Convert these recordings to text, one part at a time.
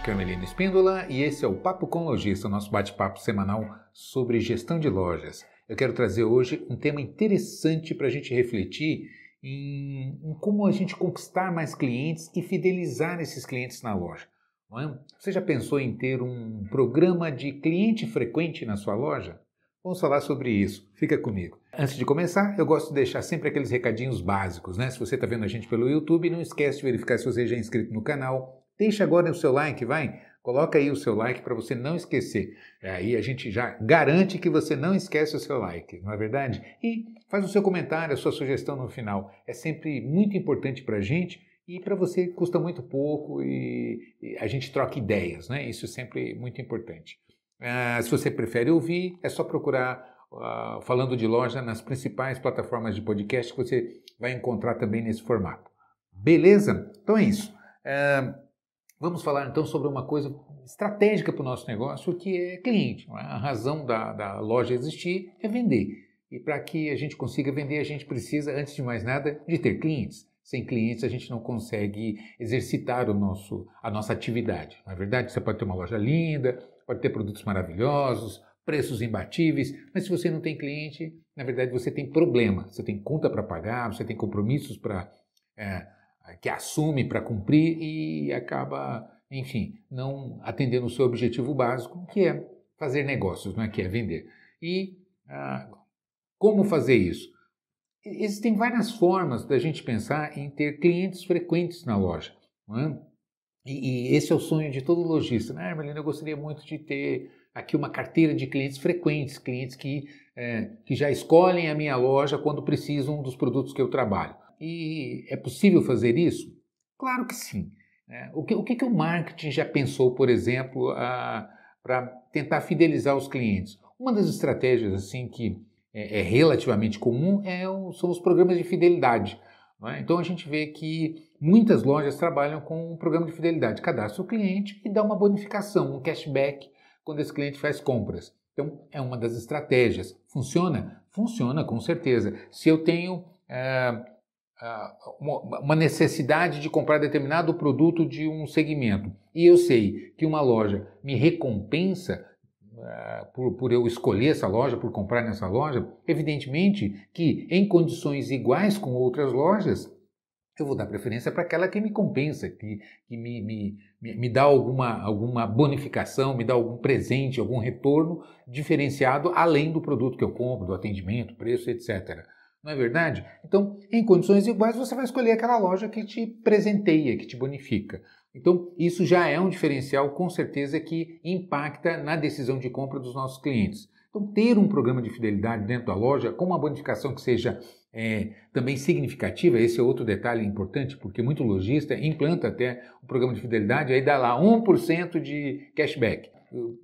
Carmelino Espíndola e esse é o Papo com Lojista, o nosso bate-papo semanal sobre gestão de lojas. Eu quero trazer hoje um tema interessante para a gente refletir em como a gente conquistar mais clientes e fidelizar esses clientes na loja. Não é? Você já pensou em ter um programa de cliente frequente na sua loja? Vamos falar sobre isso. Fica comigo. Antes de começar, eu gosto de deixar sempre aqueles recadinhos básicos, né? Se você está vendo a gente pelo YouTube, não esquece de verificar se você já é inscrito no canal. Deixa agora o seu like, vai. Coloca aí o seu like para você não esquecer. Aí a gente já garante que você não esquece o seu like, não é verdade? E faz o seu comentário, a sua sugestão no final. É sempre muito importante para a gente e para você custa muito pouco e a gente troca ideias, né? Isso é sempre muito importante. Se você prefere ouvir, é só procurar Falando de Loja nas principais plataformas de podcast que você vai encontrar também nesse formato. Beleza? Então é isso. Vamos falar então sobre uma coisa estratégica para o nosso negócio, que é cliente. A razão da loja existir é vender. E para que a gente consiga vender, a gente precisa, antes de mais nada, de ter clientes. Sem clientes, a gente não consegue exercitar a nossa atividade. Na verdade, você pode ter uma loja linda, pode ter produtos maravilhosos, preços imbatíveis, mas se você não tem cliente, na verdade você tem problema. Você tem conta para pagar, você tem compromissos que assume para cumprir e acaba, enfim, não atendendo o seu objetivo básico, que é fazer negócios, não é? Que é vender. E como fazer isso? Existem várias formas da gente pensar em ter clientes frequentes na loja, não é? E esse é o sonho de todo lojista. Melina, eu gostaria muito de ter aqui uma carteira de clientes frequentes, clientes que já escolhem a minha loja quando precisam dos produtos que eu trabalho. E é possível fazer isso? Claro que sim. O que o marketing já pensou, por exemplo, para tentar fidelizar os clientes? Uma das estratégias assim que é relativamente comum são os programas de fidelidade. Não é? Então a gente vê que muitas lojas trabalham com um programa de fidelidade. Cadastra o cliente e dá uma bonificação, um cashback quando esse cliente faz compras. Então é uma das estratégias. Funciona? Funciona, com certeza. Se eu tenho uma necessidade de comprar determinado produto de um segmento e eu sei que uma loja me recompensa por eu escolher essa loja, por comprar nessa loja, evidentemente que em condições iguais com outras lojas, eu vou dar preferência para aquela que me compensa, que me dá alguma bonificação, me dá algum presente, algum retorno diferenciado além do produto que eu compro, do atendimento, preço, etc. Não é verdade? Então, em condições iguais, você vai escolher aquela loja que te presenteia, que te bonifica. Então, isso já é um diferencial, com certeza, que impacta na decisão de compra dos nossos clientes. Então, ter um programa de fidelidade dentro da loja, com uma bonificação que seja também significativa, esse é outro detalhe importante, porque muito lojista implanta até um programa de fidelidade, aí dá lá 1% de cashback.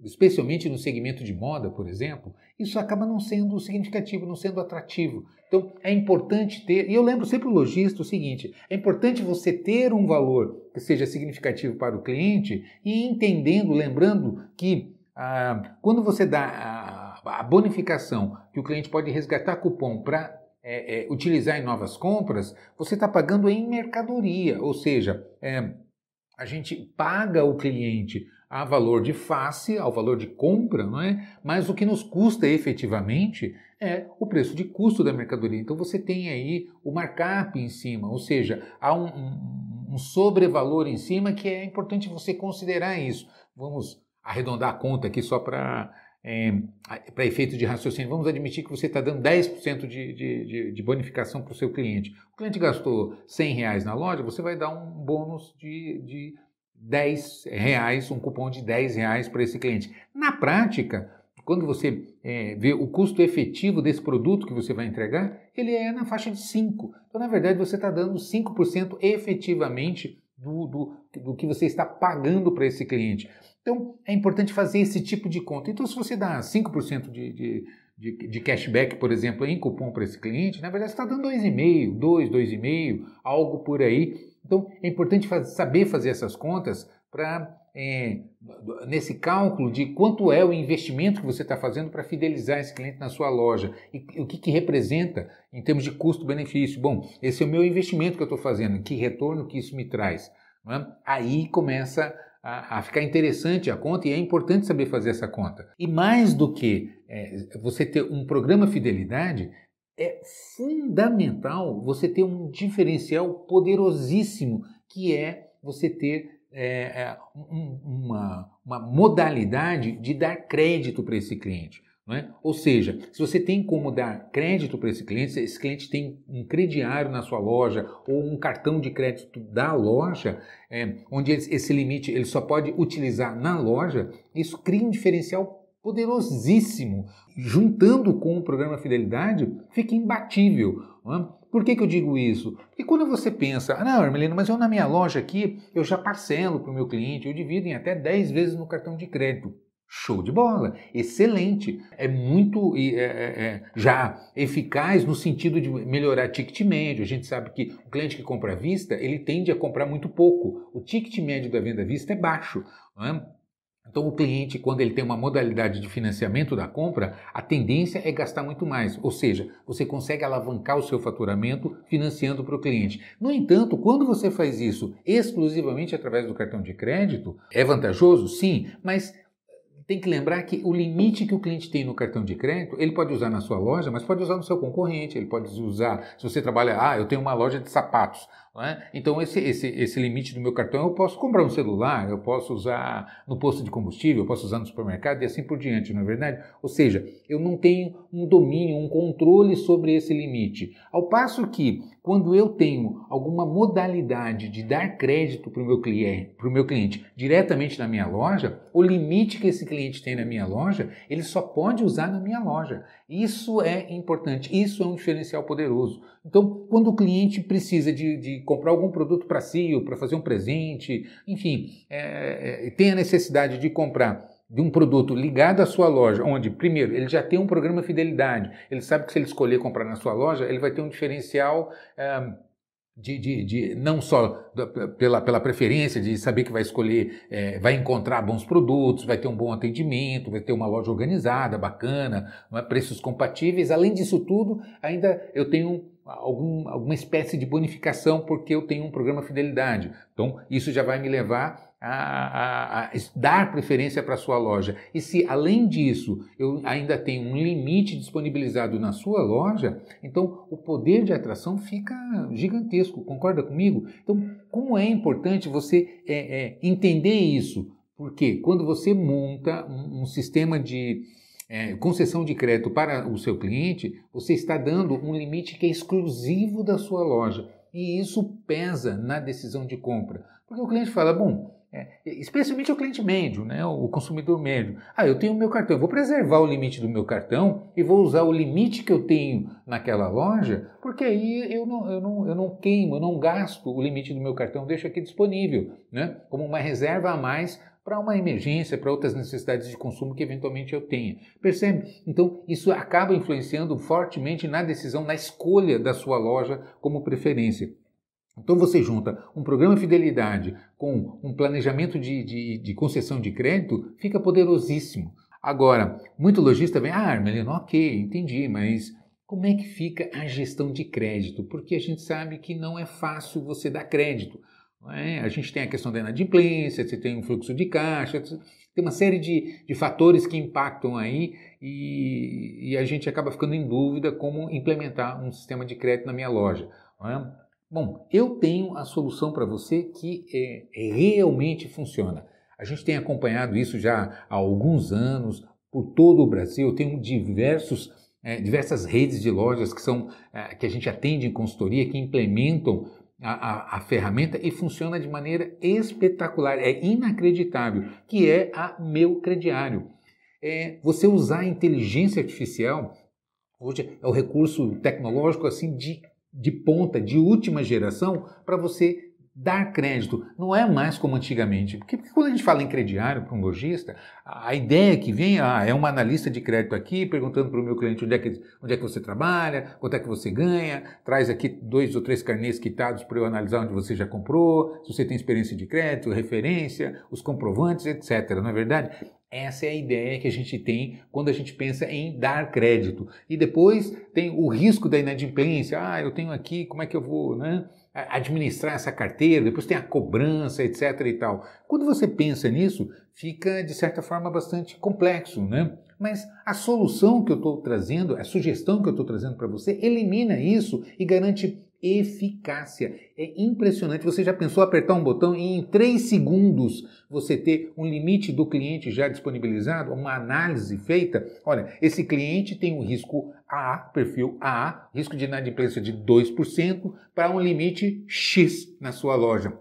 Especialmente no segmento de moda, por exemplo, isso acaba não sendo significativo, não sendo atrativo. Então, é importante ter, e eu lembro sempre o lojista o seguinte, é importante você ter um valor que seja significativo para o cliente e entendendo, lembrando que quando você dá a bonificação, que o cliente pode resgatar cupom para utilizar em novas compras, você está pagando em mercadoria, ou seja, a gente paga o cliente a valor de face, ao valor de compra, não é? Mas o que nos custa efetivamente é o preço de custo da mercadoria. Então você tem aí o markup em cima, ou seja, há um sobrevalor em cima que é importante você considerar isso. Vamos arredondar a conta aqui só para efeito de raciocínio. Vamos admitir que você está dando 10% de bonificação para o seu cliente. O cliente gastou R$100 na loja, você vai dar um bônus de R$10, um cupom de R$10 para esse cliente. Na prática, quando você vê o custo efetivo desse produto que você vai entregar, ele é na faixa de 5%. Então, na verdade, você está dando 5% efetivamente do que você está pagando para esse cliente. Então, é importante fazer esse tipo de conta. Então, se você dá 5% de cashback, por exemplo, em cupom para esse cliente, na verdade, você está dando 2,5%, 2,5%, algo por aí. Então, é importante saber fazer essas contas para, nesse cálculo de quanto é o investimento que você está fazendo para fidelizar esse cliente na sua loja e o que representa em termos de custo-benefício. Bom, esse é o meu investimento que eu estou fazendo, que retorno que isso me traz. Não é? Aí começa a ficar interessante a conta, e é importante saber fazer essa conta. E mais do que você ter um programa fidelidade, é fundamental você ter um diferencial poderosíssimo, que é você ter uma modalidade de dar crédito para esse cliente. Não é? Ou seja, se você tem como dar crédito para esse cliente tem um crediário na sua loja ou um cartão de crédito da loja, onde esse limite ele só pode utilizar na loja, isso cria um diferencial poderosíssimo. Juntando com o programa Fidelidade, fica imbatível. Não é? Por que eu digo isso? Porque quando você pensa, não, Hermelino, mas eu na minha loja aqui, eu já parcelo para o meu cliente, eu divido em até 10 vezes no cartão de crédito. Show de bola, excelente, é muito já eficaz no sentido de melhorar ticket médio. A gente sabe que o cliente que compra à vista, ele tende a comprar muito pouco, o ticket médio da venda à vista é baixo, não é? Então o cliente, quando ele tem uma modalidade de financiamento da compra, a tendência é gastar muito mais, ou seja, você consegue alavancar o seu faturamento financiando para o cliente. No entanto, quando você faz isso exclusivamente através do cartão de crédito, é vantajoso? Sim, mas tem que lembrar que o limite que o cliente tem no cartão de crédito, ele pode usar na sua loja, mas pode usar no seu concorrente, ele pode usar, se você trabalha, eu tenho uma loja de sapatos, não é? Então esse limite do meu cartão eu posso comprar um celular, eu posso usar no posto de combustível, eu posso usar no supermercado e assim por diante, não é verdade? Ou seja, eu não tenho um domínio, um controle sobre esse limite. Ao passo que, quando eu tenho alguma modalidade de dar crédito para o meu cliente diretamente na minha loja, o limite que esse cliente tem na minha loja, ele só pode usar na minha loja. Isso é importante, isso é um diferencial poderoso. Então, quando o cliente precisa de comprar algum produto para si ou para fazer um presente, enfim, tem a necessidade de comprar de um produto ligado à sua loja, onde, primeiro, ele já tem um programa fidelidade, ele sabe que se ele escolher comprar na sua loja, ele vai ter um diferencial não só pela preferência de saber que vai escolher, vai encontrar bons produtos, vai ter um bom atendimento, vai ter uma loja organizada, bacana, preços compatíveis. Além disso tudo, ainda eu tenho alguma espécie de bonificação porque eu tenho um programa fidelidade. Então, isso já vai me levar a dar preferência para a sua loja. E se, além disso, eu ainda tenho um limite disponibilizado na sua loja, então o poder de atração fica gigantesco. Concorda comigo? Então, como é importante você entender isso? Porque quando você monta um sistema de concessão de crédito para o seu cliente, você está dando um limite que é exclusivo da sua loja. E isso pesa na decisão de compra. Porque o cliente fala, bom, especialmente o cliente médio, né, o consumidor médio. Eu tenho o meu cartão, eu vou preservar o limite do meu cartão e vou usar o limite que eu tenho naquela loja, porque aí eu não queimo, eu não gasto o limite do meu cartão, deixo aqui disponível, né, como uma reserva a mais para uma emergência, para outras necessidades de consumo que eventualmente eu tenha. Percebe? Então, isso acaba influenciando fortemente na decisão, na escolha da sua loja como preferência. Então você junta um programa de fidelidade com um planejamento de concessão de crédito, fica poderosíssimo. Agora, muito lojista vem, Hermelino, ok, entendi, mas como é que fica a gestão de crédito? Porque a gente sabe que não é fácil você dar crédito. Não é? A gente tem a questão da inadimplência, você tem um fluxo de caixa, tem uma série de fatores que impactam aí e a gente acaba ficando em dúvida como implementar um sistema de crédito na minha loja. Não é? Bom, eu tenho a solução para você que realmente funciona. A gente tem acompanhado isso já há alguns anos por todo o Brasil. Eu tenho diversas redes de lojas que a gente atende em consultoria, que implementam a ferramenta e funciona de maneira espetacular, é inacreditável, que é a Meu Crediário. Você usar a inteligência artificial, hoje é o recurso tecnológico assim de ponta, de última geração, para você dar crédito. Não é mais como antigamente. Porque quando a gente fala em crediário para um lojista, a ideia que vem é uma analista de crédito aqui, perguntando para o meu cliente onde é que você trabalha, quanto é que você ganha, traz aqui 2 ou 3 carnês quitados para eu analisar onde você já comprou, se você tem experiência de crédito, referência, os comprovantes, etc. Não é verdade? Essa é a ideia que a gente tem quando a gente pensa em dar crédito. E depois tem o risco da inadimplência. Eu tenho aqui, como é que eu vou, né, administrar essa carteira? Depois tem a cobrança, etc. e tal. Quando você pensa nisso, fica, de certa forma, bastante complexo, né? Mas a solução que eu estou trazendo, a sugestão que eu estou trazendo para você, elimina isso e garante eficácia. É impressionante. Você já pensou apertar um botão e em 3 segundos você ter um limite do cliente já disponibilizado, uma análise feita? Olha, esse cliente tem um risco A, perfil A, risco de inadimplência de 2% para um limite X na sua loja.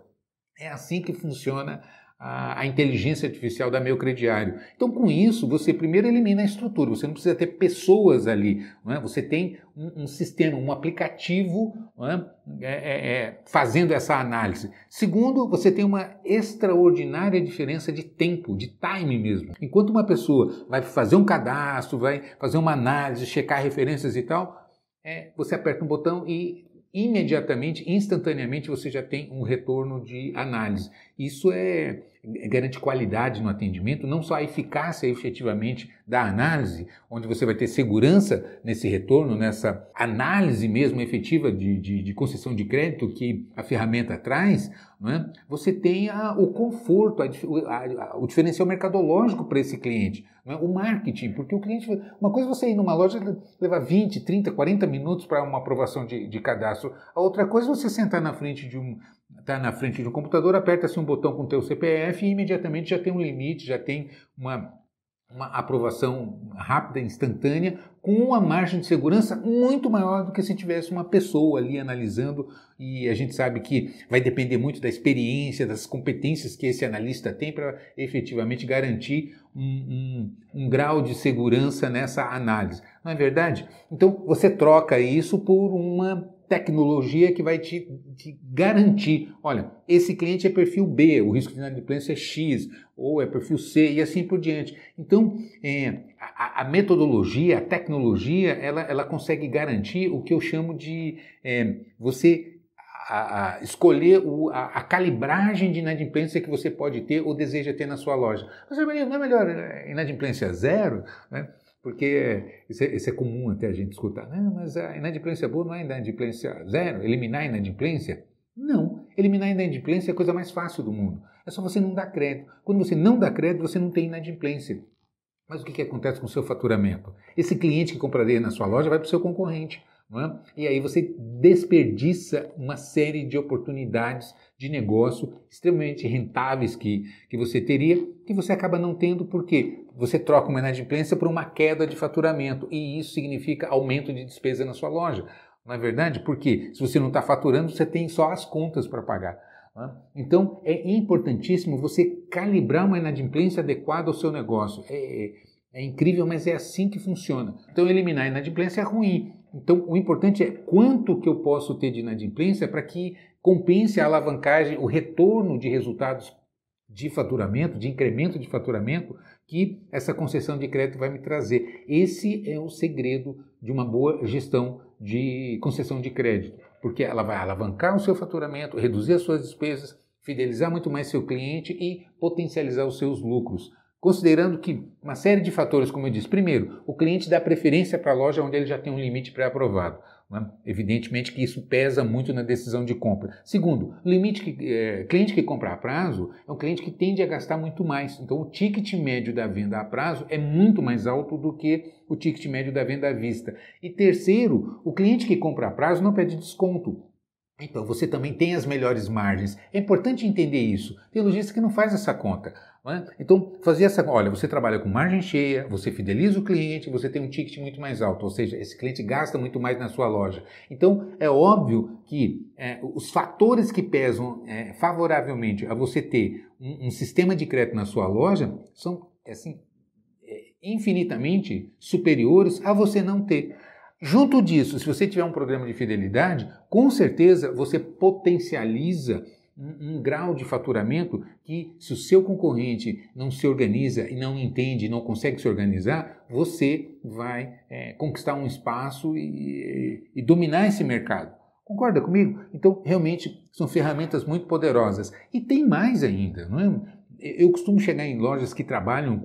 É assim que funciona a inteligência artificial da Meu Crediário. Então, com isso, você primeiro elimina a estrutura, você não precisa ter pessoas ali, não é? Você tem um sistema, um aplicativo, não é? Fazendo essa análise. Segundo, você tem uma extraordinária diferença de tempo, de time mesmo. Enquanto uma pessoa vai fazer um cadastro, vai fazer uma análise, checar referências e tal, você aperta um botão e imediatamente, instantaneamente, você já tem um retorno de análise. Isso garante qualidade no atendimento, não só a eficácia efetivamente da análise, onde você vai ter segurança nesse retorno, nessa análise mesmo efetiva de concessão de crédito que a ferramenta traz, não é? Você tem o conforto, o diferencial mercadológico para esse cliente, não é? O marketing, porque o cliente, uma coisa é você ir numa loja levar 20, 30, 40 minutos para uma aprovação de cadastro, a outra coisa é você sentar na frente de um computador, aperta-se um botão com o teu CPF e imediatamente já tem um limite, já tem uma aprovação rápida, instantânea, com uma margem de segurança muito maior do que se tivesse uma pessoa ali analisando, e a gente sabe que vai depender muito da experiência, das competências que esse analista tem para efetivamente garantir um grau de segurança nessa análise. Não é verdade? Então você troca isso por uma tecnologia que vai te garantir, olha, esse cliente é perfil B, o risco de inadimplência é X, ou é perfil C e assim por diante. Então, a metodologia, a tecnologia, ela consegue garantir o que eu chamo de você escolher a calibragem de inadimplência que você pode ter ou deseja ter na sua loja. Mas não é melhor inadimplência zero, né? Porque isso é comum até a gente escutar. Não, mas a inadimplência boa não é inadimplência zero, eliminar a inadimplência? Não, eliminar a inadimplência é a coisa mais fácil do mundo. É só você não dar crédito. Quando você não dá crédito, você não tem inadimplência. Mas o que acontece com o seu faturamento? Esse cliente que compraria na sua loja vai para o seu concorrente. Não é? E aí você desperdiça uma série de oportunidades de negócio extremamente rentáveis que você teria, que você acaba não tendo porque você troca uma inadimplência por uma queda de faturamento e isso significa aumento de despesa na sua loja. Não é verdade? Porque se você não está faturando, você tem só as contas para pagar. Não é? Então é importantíssimo você calibrar uma inadimplência adequada ao seu negócio. É incrível, mas é assim que funciona. Então eliminar a inadimplência é ruim. Então, o importante é quanto que eu posso ter de inadimplência para que compense a alavancagem, o retorno de resultados de faturamento, de incremento de faturamento que essa concessão de crédito vai me trazer. Esse é o segredo de uma boa gestão de concessão de crédito, porque ela vai alavancar o seu faturamento, reduzir as suas despesas, fidelizar muito mais seu cliente e potencializar os seus lucros. Considerando que uma série de fatores, como eu disse, primeiro, o cliente dá preferência para a loja onde ele já tem um limite pré-aprovado. Né? Evidentemente que isso pesa muito na decisão de compra. Segundo, cliente que compra a prazo é um cliente que tende a gastar muito mais. Então, o ticket médio da venda a prazo é muito mais alto do que o ticket médio da venda à vista. E terceiro, o cliente que compra a prazo não pede desconto. Então, você também tem as melhores margens. É importante entender isso. Tem lojista que não faz essa conta. Não é? Então, olha, você trabalha com margem cheia, você fideliza o cliente, você tem um ticket muito mais alto, ou seja, esse cliente gasta muito mais na sua loja. Então, é óbvio que os fatores que pesam favoravelmente a você ter um sistema de crédito na sua loja são, assim, infinitamente superiores a você não ter. Junto disso, se você tiver um programa de fidelidade, com certeza você potencializa um grau de faturamento que, se o seu concorrente não se organiza e não entende, não consegue se organizar, você vai conquistar um espaço e dominar esse mercado. Concorda comigo? Então, realmente, são ferramentas muito poderosas. E tem mais ainda, não é? eu costumo chegar em lojas que trabalham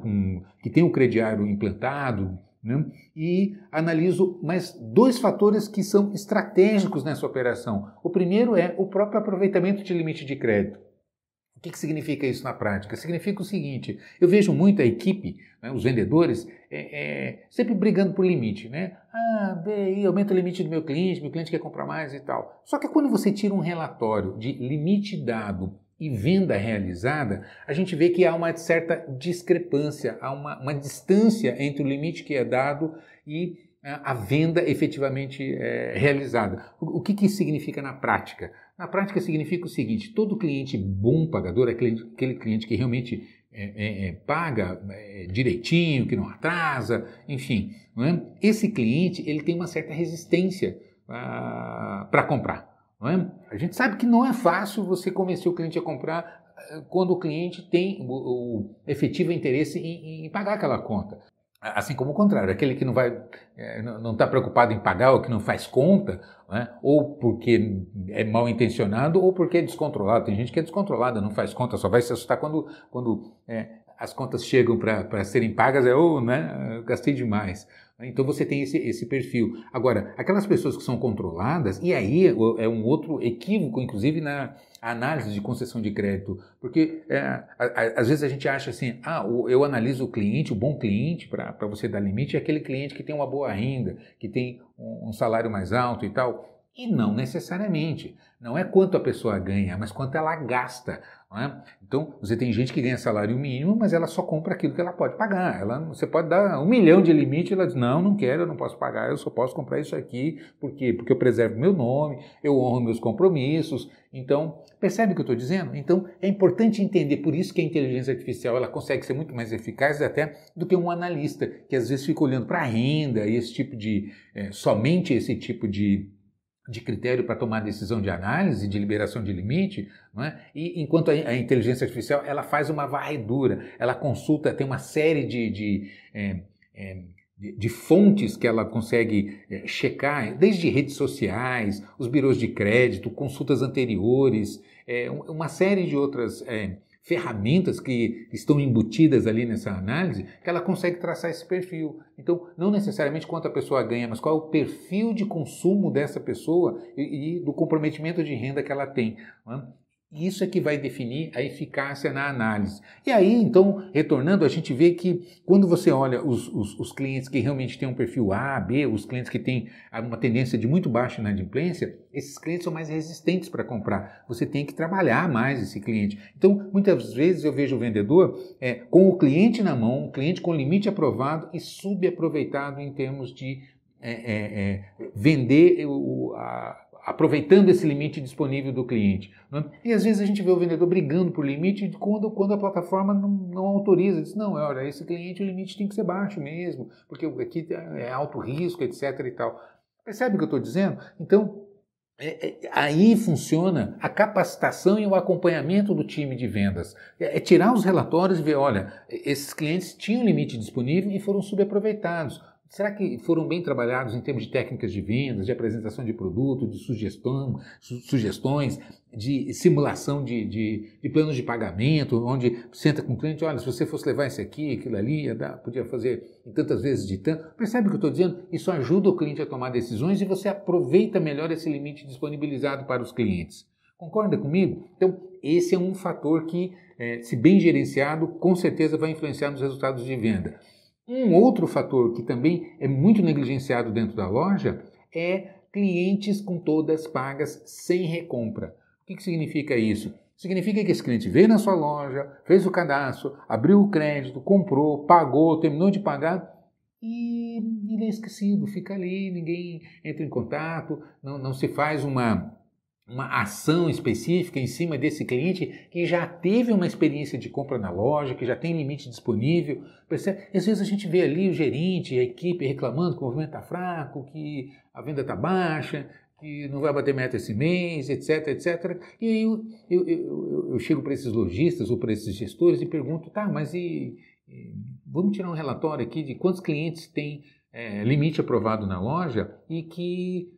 que tem o crediário implantado, né, e analiso mais dois fatores que são estratégicos nessa operação. O primeiro é o próprio aproveitamento de limite de crédito. O que significa isso na prática? Significa o seguinte, eu vejo muito a equipe, né, os vendedores, sempre brigando por limite, né? BI, aumenta o limite do meu cliente quer comprar mais e tal. Só que quando você tira um relatório de limite dado e venda realizada, a gente vê que há uma certa discrepância, há uma distância entre o limite que é dado e a venda efetivamente realizada. O que isso significa na prática? Na prática significa o seguinte, todo cliente bom pagador, aquele cliente que realmente paga direitinho, que não atrasa, enfim, não é? Esse cliente ele tem uma certa resistência para comprar. Não é? A gente sabe que não é fácil você convencer o cliente a comprar quando o cliente tem o efetivo interesse em pagar aquela conta. Assim como o contrário, aquele que não está preocupado em pagar ou que não faz conta, né? Ou porque é mal intencionado ou porque é descontrolado. Tem gente que é descontrolada, não faz conta, só vai se assustar quando as contas chegam para serem pagas, né? Eu gastei demais. Então você tem esse perfil. Agora, aquelas pessoas que são controladas, e aí é um outro equívoco, inclusive na análise de concessão de crédito, porque às vezes a gente acha assim, eu analiso o cliente, o bom cliente para você dar limite é aquele cliente que tem uma boa renda, que tem um salário mais alto e tal. E não necessariamente. Não é quanto a pessoa ganha, mas quanto ela gasta. Não é? Então, você tem gente que ganha salário mínimo, mas ela só compra aquilo que ela pode pagar. Você pode dar 1 milhão de limite, ela diz, não quero, eu não posso pagar, eu só posso comprar isso aqui. Por quê? Porque eu preservo meu nome, eu honro meus compromissos. Então, percebe o que eu estou dizendo? Então, é importante entender, por isso que a inteligência artificial ela consegue ser muito mais eficaz até do que um analista, que às vezes fica olhando para a renda e somente esse tipo de critério para tomar decisão de análise, de liberação de limite, não é? E enquanto a inteligência artificial ela faz uma varredura, ela consulta, tem uma série de fontes que ela consegue checar, desde redes sociais, os birôs de crédito, consultas anteriores, uma série de outras ferramentas que estão embutidas ali nessa análise, que ela consegue traçar esse perfil. Então, não necessariamente quanto a pessoa ganha, mas qual é o perfil de consumo dessa pessoa e do comprometimento de renda que ela tem. Não é? Isso é que vai definir a eficácia na análise. E aí, então, retornando, a gente vê que quando você olha os clientes que realmente têm um perfil A, B, os clientes que têm uma tendência de muito baixa inadimplência, esses clientes são mais resistentes para comprar. Você tem que trabalhar mais esse cliente. Então, muitas vezes eu vejo o vendedor com o cliente na mão, o cliente com limite aprovado e subaproveitado em termos de vender aproveitando esse limite disponível do cliente. Né? E às vezes a gente vê o vendedor brigando por limite quando a plataforma não autoriza. Diz, não, olha, esse cliente o limite tem que ser baixo mesmo, porque aqui é alto risco, etc. e tal. Percebe o que eu estou dizendo? Então, aí funciona a capacitação e o acompanhamento do time de vendas. É tirar os relatórios e ver, olha, esses clientes tinham limite disponível e foram subaproveitados. Será que foram bem trabalhados em termos de técnicas de vendas, de apresentação de produto, de sugestões, de simulação de planos de pagamento, onde senta com o cliente, olha, se você fosse levar esse aqui, aquilo ali, podia fazer em tantas vezes de tanto. Percebe o que eu estou dizendo? Isso ajuda o cliente a tomar decisões e você aproveita melhor esse limite disponibilizado para os clientes. Concorda comigo? Então, esse é um fator que, se bem gerenciado, com certeza vai influenciar nos resultados de venda. Um outro fator que também é muito negligenciado dentro da loja é clientes com todas pagas sem recompra. O que significa isso? Significa que esse cliente veio na sua loja, fez o cadastro, abriu o crédito, comprou, pagou, terminou de pagar e ele é esquecido, fica ali, ninguém entra em contato, não se faz uma ação específica em cima desse cliente que já teve uma experiência de compra na loja, que já tem limite disponível. Percebe? Às vezes a gente vê ali o gerente, a equipe reclamando que o movimento está fraco, que a venda está baixa, que não vai bater meta esse mês, etc, etc. E aí eu chego para esses lojistas ou para esses gestores e pergunto, tá, mas vamos tirar um relatório aqui de quantos clientes têm limite aprovado na loja e que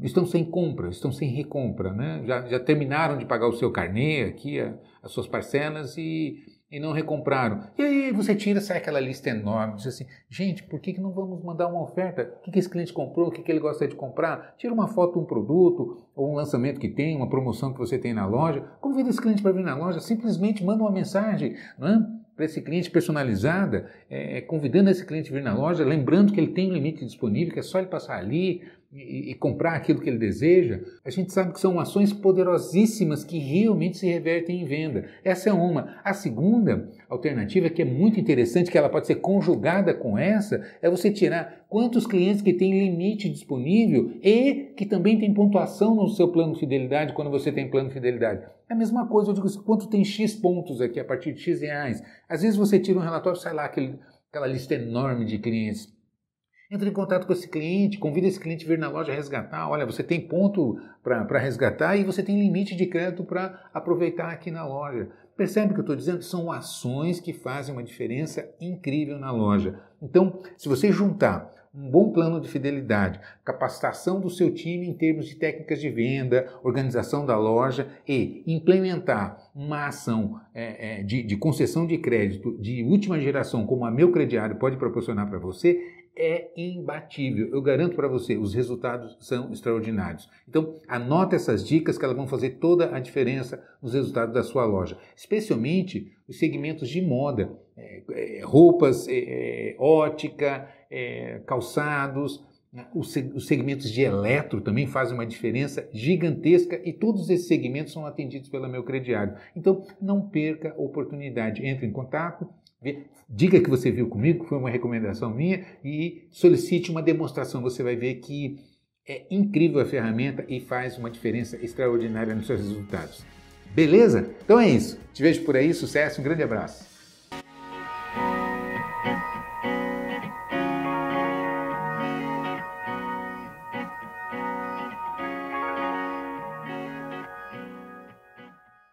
estão sem compra, estão sem recompra, né? Já terminaram de pagar o seu carnê aqui, as suas parcelas e não recompraram. E aí você tira, sai aquela lista enorme, diz assim, gente, por que não vamos mandar uma oferta? O que esse cliente comprou? O que ele gosta de comprar? Tira uma foto de um produto ou um lançamento que tem, uma promoção que você tem na loja. Convida esse cliente para vir na loja, simplesmente manda uma mensagem, né, para esse cliente personalizada, convidando esse cliente a vir na loja, lembrando que ele tem um limite disponível, que é só ele passar ali e comprar aquilo que ele deseja. A gente sabe que são ações poderosíssimas que realmente se revertem em venda. Essa é uma. A segunda alternativa, que é muito interessante, que ela pode ser conjugada com essa, é você tirar quantos clientes que têm limite disponível e que também tem pontuação no seu plano de fidelidade quando você tem plano de fidelidade. É a mesma coisa, eu digo assim, quanto tem X pontos aqui a partir de X reais. Às vezes você tira um relatório, sai lá aquela lista enorme de clientes. Entra em contato com esse cliente, convida esse cliente a vir na loja resgatar. Olha, você tem ponto para resgatar e você tem limite de crédito para aproveitar aqui na loja. Percebe o que eu estou dizendo? São ações que fazem uma diferença incrível na loja. Então, se você juntar um bom plano de fidelidade, capacitação do seu time em termos de técnicas de venda, organização da loja e implementar uma ação de concessão de crédito de última geração, como a Meu Crediário pode proporcionar para você, é imbatível. Eu garanto para você, os resultados são extraordinários. Então, anota essas dicas que elas vão fazer toda a diferença nos resultados da sua loja. Especialmente os segmentos de moda, roupas, ótica, calçados, os segmentos de eletro também fazem uma diferença gigantesca e todos esses segmentos são atendidos pela Meu Crediário. Então, não perca a oportunidade. Entre em contato, diga que você viu comigo, que foi uma recomendação minha e solicite uma demonstração. Você vai ver que é incrível a ferramenta e faz uma diferença extraordinária nos seus resultados. Beleza? Então é isso. Te vejo por aí. Sucesso. Um grande abraço.